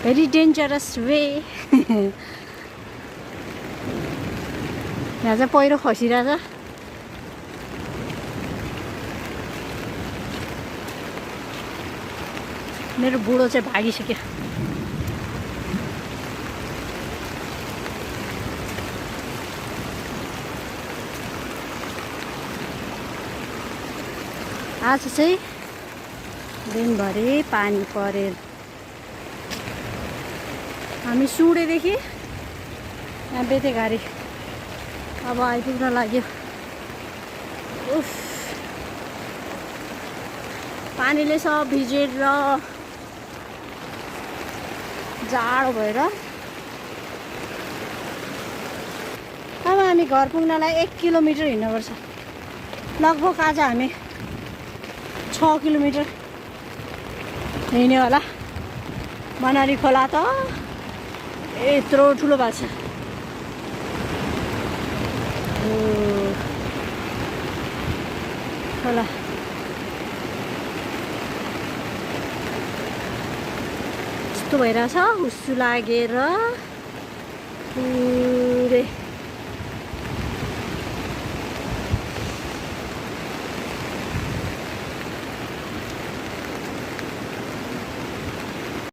Very dangerous way. यहाँ चाहिँ पहिरो खसिरहेछ। मेरो बुढो चाहिँ भागिसक्यो। आज चाहिँ दिनभरि पानी परेर हामी सुडेदेखि यहाँ बेतेघारी अब आइपुग्न लाग्यो। उफ, पानीले सब भिजेर जाडो भएर अब हामी घर पुग्नलाई 1 किलोमिटर हिँड्नुपर्छ। लगभग आज हामी 6 किलोमिटर हिँड्यो होला। मनाली खोला त यत्रो ठुलो भएको छ। खोला यस्तो भइरहेछ, हुस्सु लागेर पुरै